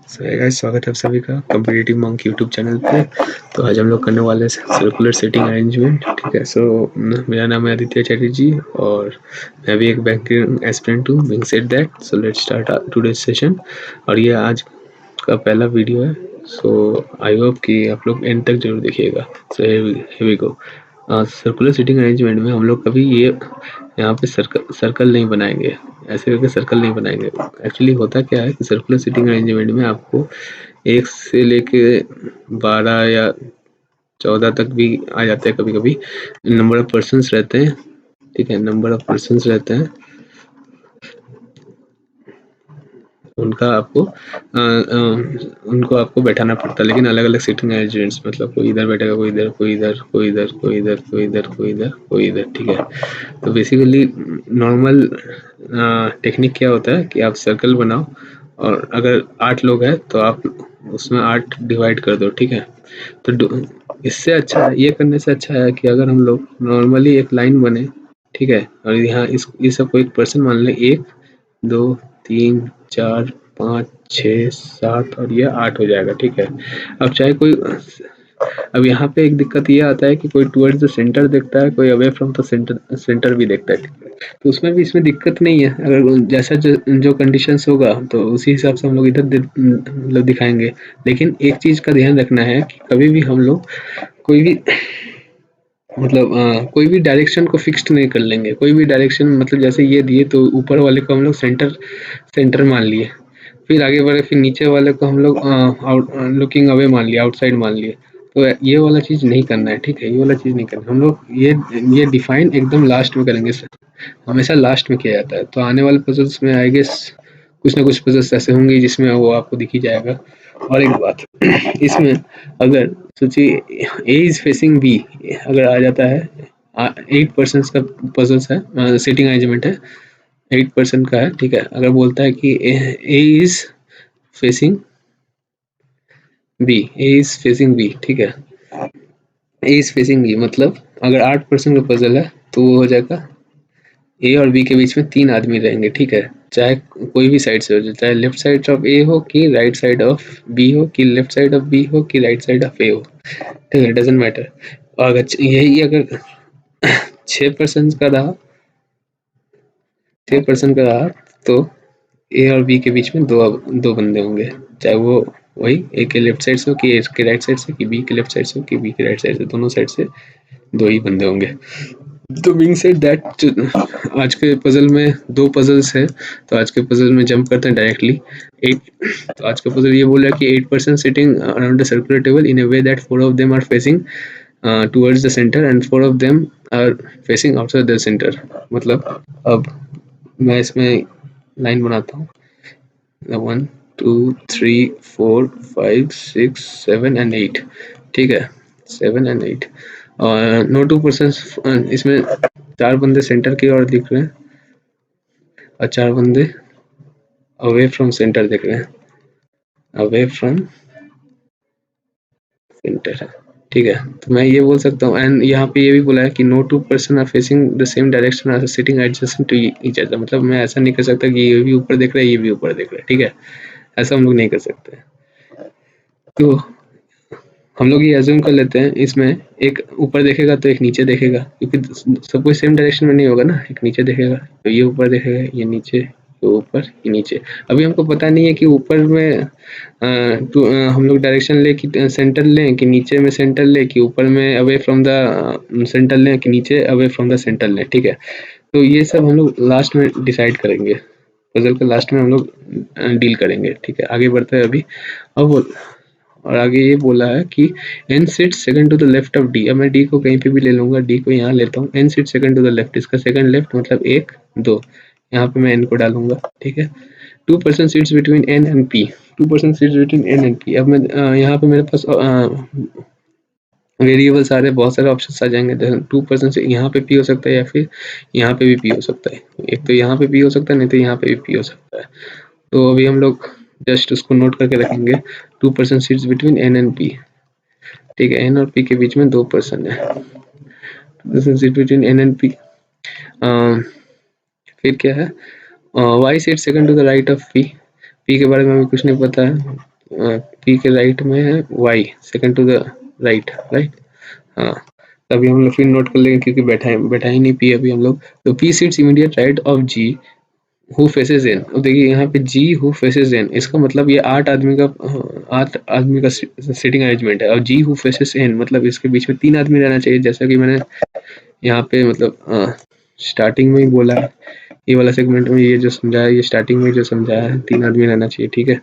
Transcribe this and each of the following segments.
So guys, स्वागत है आप सभी का कॉम्पिटिटिव मंक यूट्यूब चैनल पे। तो आज हम लोग करने वाले हैं सर्कुलर सीटिंग अरेंजमेंट। ठीक है, सो मेरा नाम है आदित्य चैटर्जी और मैं भी एक बैंकिंग एस्पिरेंट हूँ। Being said that, so let's start today's session. और ये आज का पहला वीडियो है, सो आई होप कि आप लोग एंड तक जरूर देखिएगा। So here we go. Circular seating arrangement में हम लोग कभी ये यहाँ पे सर्कल नहीं बनाएंगे, ऐसे करके सर्कल नहीं बनाएंगे। एक्चुअली होता क्या है कि सर्कुलर सीटिंग अरेंजमेंट में आपको 1 से लेके 12 या 14 तक भी आ जाते हैं कभी कभी नंबर ऑफ पर्सन्स रहते हैं। ठीक है, नंबर ऑफ पर्सन्स रहते हैं, उनका आपको उनको आपको बैठाना पड़ता है, लेकिन अलग अलग सीटिंग अरेंजमेंट्स, मतलब कोई इधर बैठेगा, कोई इधर, कोई इधर, कोई इधर, कोई इधर, कोई इधर, कोई इधर, कोई इधर। ठीक है, तो बेसिकली नॉर्मल टेक्निक क्या होता है कि आप सर्कल बनाओ और अगर 8 लोग हैं तो आप उसमें 8 डिवाइड कर दो। ठीक है, तो इससे अच्छा ये करने से अच्छा है कि अगर हम लोग नॉर्मली एक लाइन बने, ठीक है, और यहाँ इस सबको एक पर्सन मान लें, 1 2 3 4 5 6 7 और ये 8 हो जाएगा। ठीक है, अब चाहे कोई, अब यहाँ पे एक दिक्कत ये आता है कि कोई टुवर्ड्स द सेंटर देखता है, कोई अवे फ्रॉम द सेंटर भी देखता है। तो उसमें भी इसमें दिक्कत नहीं है, अगर जैसा जो कंडीशंस होगा तो उसी हिसाब से हम लोग इधर मतलब दिखाएंगे। लेकिन एक चीज का ध्यान रखना है कि कभी भी हम लोग कोई भी मतलब कोई भी डायरेक्शन को फिक्स्ड नहीं कर लेंगे। कोई भी डायरेक्शन मतलब जैसे ये दिए तो ऊपर वाले को हम लोग सेंटर मान लिए, फिर आगे बढ़े, फिर नीचे वाले को हम लोग आउट लुकिंग अवे मान लिया, आउटसाइड मान लिए। तो ये वाला चीज नहीं करना है। ठीक है, ये वाला चीज नहीं करना, हम लोग ये डिफाइन एकदम लास्ट में करेंगे। हमेशा लास्ट में किया जाता है। तो आने वाले पजल्स में आई गेस कुछ ना कुछ पजल्स ऐसे होंगे जिसमें वो आपको दिख ही जाएगा। और एक बात इसमें, अगर सोचिए ए इज फेसिंग बी अगर आ जाता है, 8% का पजल्स है, सीटिंग अरेंजमेंट है, 8% का है। ठीक है, अगर बोलता है कि A is facing B, A is facing B, ठीक है, ए इज फेसिंग बी मतलब अगर 8% का पजल है तो वो हो जाएगा ए और बी के बीच में 3 आदमी रहेंगे। ठीक है, चाहे कोई भी साइड से हो, चाहे लेफ्ट साइड ऑफ ए हो कि राइट साइड ऑफ बी हो कि लेफ्ट साइड ऑफ बी हो कि राइट साइड ऑफ ए हो। ठीक है, डजेंट मैटर। और अगर यही अगर 6% का रहा, 6% का रहा तो ए और बी के बीच में दो बंदे होंगे, चाहे वो वही ए के लेफ्ट साइड से हो कि ए के राइट साइड से, कि बी के लेफ्ट साइड से हो कि बी के राइट साइड से, दोनों साइड से 2 ही बंदे होंगे। तो बीइंग सेड दैट, आज के पजल में 2 पजल्स है, तो आज के पजल में जंप करते हैं डायरेक्टली। 8, तो आज का पजल ये बोल रहा है कि 8% sitting around the circular table in a way that 4 of them are facing towards the center and 4 of them are facing outside the center. मतलब अब मैं इसमें लाइन बनाता हूँ, 1 2 3 4 5 6 7 एंड 8। ठीक है, 7 एंड 8 और नो 2%, इसमें 4 बंदे सेंटर की ओर दिख रहे हैं और 4 बंदे अवे फ्रॉम सेंटर दिख रहे हैं, अवे फ्रॉम सेंटर है। ठीक है, तो मैं ये बोल सकता हूँ, एंड यहाँ पे ये भी बोला है कि no 2% are facing the same direction are sitting adjacent to each other. मतलब मैं ऐसा नहीं कर सकता कि ये भी ऊपर देख रहा है, ये भी ऊपर देख रहा है। ठीक है, ऐसा हम लोग नहीं कर सकते। तो हम लोग ये अज्यूम कर लेते हैं, इसमें एक ऊपर देखेगा तो एक नीचे देखेगा, क्योंकि सब कुछ सेम डायरेक्शन में नहीं होगा ना। एक नीचे देखेगा तो ये ऊपर देखेगा, ये नीचे, ये ऊपर, ये नीचे। अभी हमको पता नहीं है कि ऊपर में हम लोग डायरेक्शन ले कि सेंटर लें, कि नीचे में सेंटर ले, कि ऊपर में अवे फ्रॉम द सेंटर लें, कि नीचे अवे फ्रॉम द सेंटर लें। ठीक है, तो ये सब हम लोग लास्ट में डिसाइड करेंगे, पजल के लास्ट में हम लोग डील करेंगे। ठीक है, आगे बढ़ते हैं अभी। अब और आगे ये बोला है कि n sit second to the left of d। अब मैं d को कहीं पे भी ले लूंगा, d को यहाँ लेता हूँ, n sit second to the left, इसका सेकंड लेफ्ट मतलब 1 2, यहाँ पे मैं n को डालूंगा। ठीक है, 2% seats between n and p, 2% seats between n and p। अब मैं यहाँ पे मेरे पास वेरिएबल्स आ रहे हैं, बहुत सारे ऑप्शंस आ जाएंगे। 2% से यहाँ पे p हो सकता है या फिर यहाँ पे भी p हो सकता है। एक तो यहाँ पे p हो सकता है, नहीं तो यहाँ पे भी p हो सकता है। तो अभी हम लोग जस्ट उसको नोट करके रखेंगे, 2% seats between n and p। ठीक है, n और p के बीच में 2% है, 2% seat between n and p। फिर क्या है, y seat second to the right of p, p के बारे में अभी कुछ नहीं पता है, पी के राइट में है Y, second to the right, right. हाँ, तभी हम लोग फिर नोट कर लेंगे क्योंकि बैठा ही नहीं पी अभी हम लोग। तो P sits immediate right of G who faces in. अब देखिए यहाँ पे जी हु फेसेस इन, इसका मतलब ये 8 आदमी का सीटिंग अरेंजमेंट है। और जी हु फेसेस इन मतलब इसके बीच में 3 आदमी रहना चाहिए, जैसा कि मैंने यहाँ पे मतलब स्टार्टिंग में ही बोला है। ये वाला सेगमेंट में ये जो समझाया, ये स्टार्टिंग में जो समझाया है, 3 आदमी रहना चाहिए, ठीक है।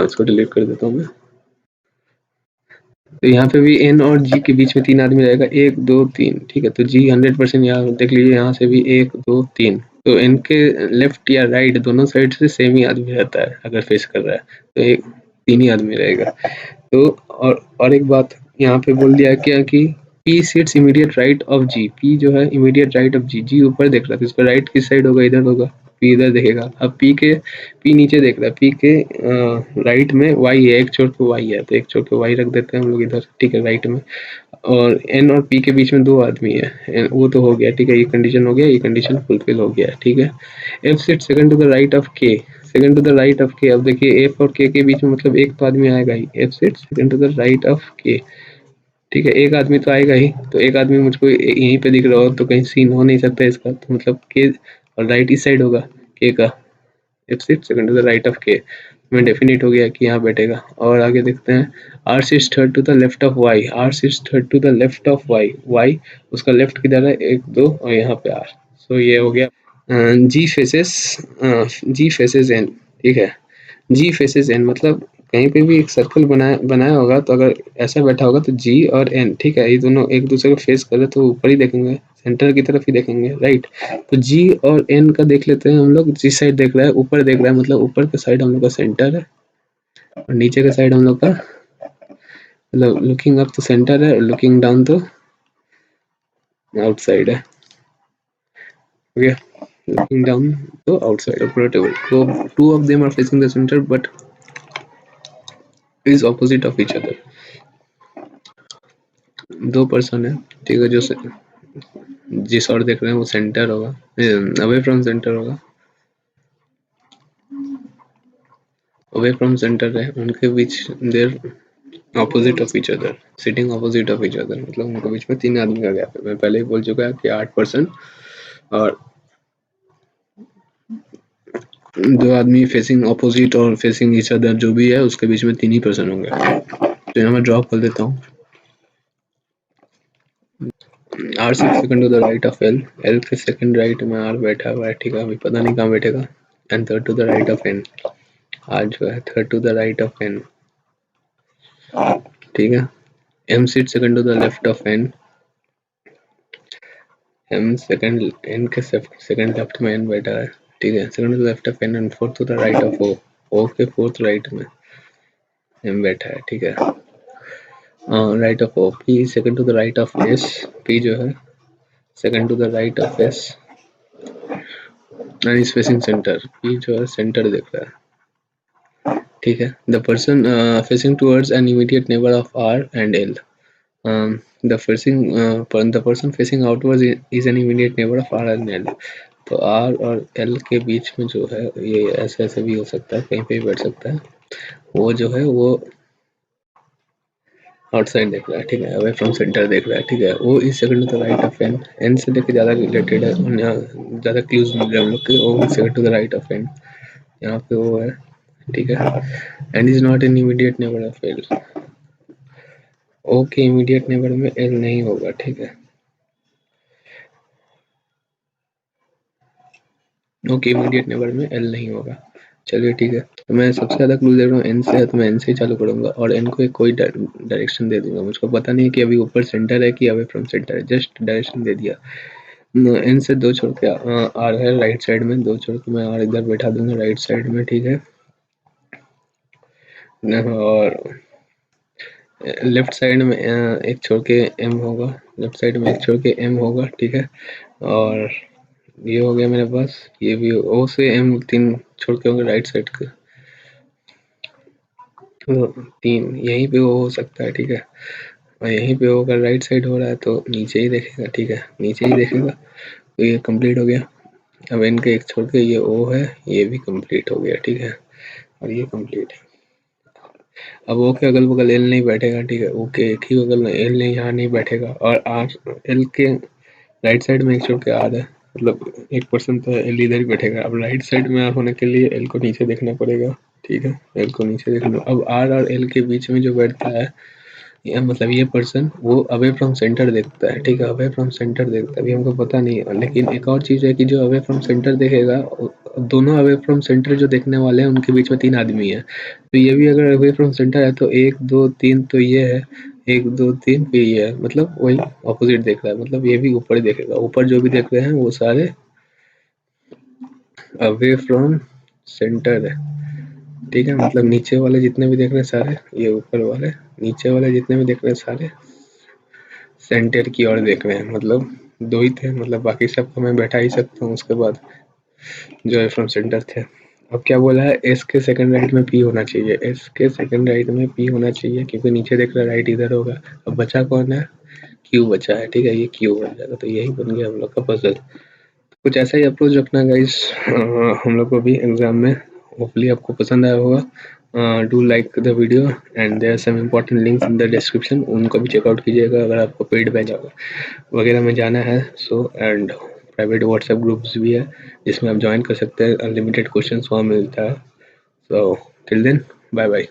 इसको डिलीट कर देता हूँ मैं। तो यहाँ पे भी एन और जी के बीच में 3 आदमी रहेगा, 1 2 3, ठीक है। तो जी 100% यहाँ देख लीजिए, यहाँ से भी 1 2 3। तो इनके लेफ्ट या राइट दोनों साइड से सेम ही आदमी रहता है अगर फेस कर रहा है, तो एक 3 ही आदमी रहेगा। तो और एक बात यहाँ पे बोल दिया क्या कि P sits immediate right of G. P जो है immediate right of G, G ऊपर देख रहा है तो इसका राइट किस साइड होगा, इधर होगा। पी इधर देखेगा। अब पी नीचे देख रहा है, पी के राइट में वाई है, एक छोर पे वाई है, तो एक छोर पे वाई रख देते हैं हम लोग इधर, ठीक है, राइट में। और एन और पी के बीच में 2 आदमी है, वो तो हो गया, ठीक है, ये कंडीशन हो गया, ये कंडीशन फुलफिल हो गया, ठीक है। F sit second to the right of K, second to the right of K. अब देखिए एफ और के बीच में मतलब एक तो आदमी आएगा ही, F sit second to the right of K, ठीक है, एक आदमी तो आएगा ही। तो एक आदमी मुझको यहीं पे दिख रहा हो तो कहीं सीन हो नहीं सकता इसका, तो मतलब के और राइट इस साइड होगा के का। F sit second to the right of K में डेफिनेट हो गया कि यहाँ बैठेगा। और आगे देखते हैं, R sits third to the left of Y, R sits third to the left of Y, Y उसका लेफ्ट किधर है, 1 2 और यहाँ पे आर। सो ये हो गया जी फेसेस, जी फेसेस एन, ठीक है। जी फेसेस एन मतलब कहीं पे भी एक सर्कल बनाया बनाया होगा, तो अगर ऐसा बैठा होगा तो जी और एन, ठीक है, ये दोनों एक दूसरे को फेस कर रहे तो ऊपर ही देखेंगे, सेंटर की तरफ ही देखेंगे, राइट। तो जी और एन का देख लेते हैं हम लोग। जिस साइड देख रहा है ऊपर देख रहा है, मतलब ऊपर का साइड हम लोग का सेंटर है, और नीचे का साइड हम लोग का मतलब लुकिंग अप तो सेंटर है, लुकिंग डाउन तो आउटसाइड है, ओके। लुकिंग डाउन तो आउटसाइड ऑफ टेबल। तो 2 of them are facing the center but is opposite of each other। 2 person है, ठीक है, जो जिस और देख रहे हैं वो सेंटर होगा, अवे फ्रॉम सेंटर होगा, अवे फ्रॉम सेंटर है, उनके बीच there opposite of each other, sitting opposite of each other, मतलब उनके बीच में 3 आदमी का गैप है। मैं पहले ही बोल चुका है कि 8%, और 2 आदमी फेसिंग ऑपोजिट और फेसिंग ईच अदर जो भी है उसके बीच में 3 ही पर्सन होंगे। तो यहाँ मैं ड्रॉप कर देता हूँ। R six second to the right of L, L के सेकंड राइट में आर बैठा हुआ है, ठीक है, अभी पता नहीं कहाँ बैठेगा। And third to the right of N, R जो है third to the right of N, ठीक है। M sit second to the left of N, M second N के सेकंड लेफ्ट में एन बैठा है, ठीक है, second to the left of N. And fourth to the right of O, O के fourth right में एम बैठा है, ठीक है, right of O. P second to the right of S, P जो है second to the right of S and is facing center, P जो है सेंटर देख रहा है, ठीक है। The person facing towards an immediate neighbour of R and L, the person facing outwards is an immediate neighbor of R and L। तो R और L के बीच में जो है ये ऐसे ऐसे भी हो सकता है, कहीं पे भी बैठ सकता है। वो जो है वो आउटसाइड देख रहा है, ठीक है, अवे फ्रॉम सेंटर देख रहा है, ठीक है। वो इस second to the right of N, N से लेके ज़्यादा रिलेटेड है, ज़्यादा क्लूज मिल रहे हैं हम लोग के। वो second to the right of N, यहाँ पे वो है, ठीक है। And is not an immediate neighbour of L, O के इमीडिएट नेबर में एल नहीं होगा, ठीक है, ओके, इमीडिएट नेबर में एल नहीं होगा। चलिए ठीक है, तो मैं सबसे ज़्यादा क्लू दे रहा हूँ एन से है, तो मैं एन से ही चालू करूँगा और एन को एक कोई डायरेक्शन दे दूंगा। मुझको पता नहीं है कि अभी ऊपर सेंटर है कि अवे फ्रॉम सेंटर है, जस्ट डायरेक्शन दे दिया। एन से 2 छोड़ के आर है राइट साइड में, 2 छोड़ के मैं आर इधर बैठा दूंगा राइट साइड में, ठीक है। और लेफ्ट साइड में एक छोड़ के एम होगा, लेफ्ट साइड में एक छोड़ के एम होगा, ठीक है। और ये हो गया मेरे पास, ये भी ओ से एम 3 छोड़ के होंगे राइट साइड के, तो 3 यहीं पे वो हो सकता है, ठीक है। और यहीं पे होगा, राइट साइड हो रहा है तो नीचे ही देखेगा, ठीक है, नीचे ही देखेगा। तो ये कंप्लीट हो गया। अब इनके एक छोड़ के ये ओ है, ये भी कंप्लीट हो गया, ठीक है, और ये कंप्लीट है। अब ओ के अगल बगल एल नहीं बैठेगा, ठीक है, ओ के एक ही बगल में एल नहीं, यहाँ नहीं बैठेगा, और आर एल के राइट साइड में एक छोड़ के आर है, मतलब 1% तो एल इधर ही बैठेगा। अब राइट साइड में आर होने के लिए एल को नीचे देखना पड़ेगा, ठीक है, एल को नीचे देखना। अब आर और एल के बीच में जो बैठता है, ये मतलब ये पर्सन वो अवे फ्रॉम सेंटर देखता है, ठीक है, अवे फ्रॉम सेंटर देखता है, अभी हमको पता नहीं है। लेकिन एक और चीज़ है कि जो अवे फ्रॉम सेंटर देखेगा, दोनों अवे फ्रॉम सेंटर जो देखने वाले हैं उनके बीच में 3 आदमी है, तो ये भी अगर अवे फ्रॉम सेंटर है तो 1 2 3 तो ये है, 1 2 3 फिर ये है, मतलब वही ऑपोजिट देख रहा है, मतलब ये भी ऊपर ही देखेगा। ऊपर जो भी देख रहे हैं वो सारे अवे फ्रॉम सेंटर है, ठीक है, मतलब नीचे वाले जितने भी देख रहे हैं सारे, ये ऊपर वाले, नीचे वाले जितने भी देख रहे हैं सारे सेंटर की ओर देख रहे हैं, मतलब 2 ही थे, मतलब बाकी सबको मैं बैठा ही सकता हूँ उसके बाद, जो है फ्रॉम सेंटर थे। अब क्या बोला है, एस के सेकंड राइट में पी होना चाहिए, एस के सेकंड राइट में पी होना चाहिए, क्योंकि नीचे देख रहा राइट इधर होगा। अब बचा कौन है, क्यू बचा है, ठीक है, ये क्यू बन जाएगा, तो यही बन गया हम लोग का पजल। कुछ ऐसा ही अप्रोच रखना गाइस, हम लोग को भी एग्जाम में। होपफुली आपको पसंद आया होगा। Do like the video and there some important links in the description, उनको भी चेकआउट कीजिएगा अगर आपको पेड बैच वगैरह में जाना है। So and private WhatsApp groups भी है जिसमें आप ज्वाइन कर सकते हैं, अनलिमिटेड क्वेश्चन वहाँ मिलता है। So till then, bye bye.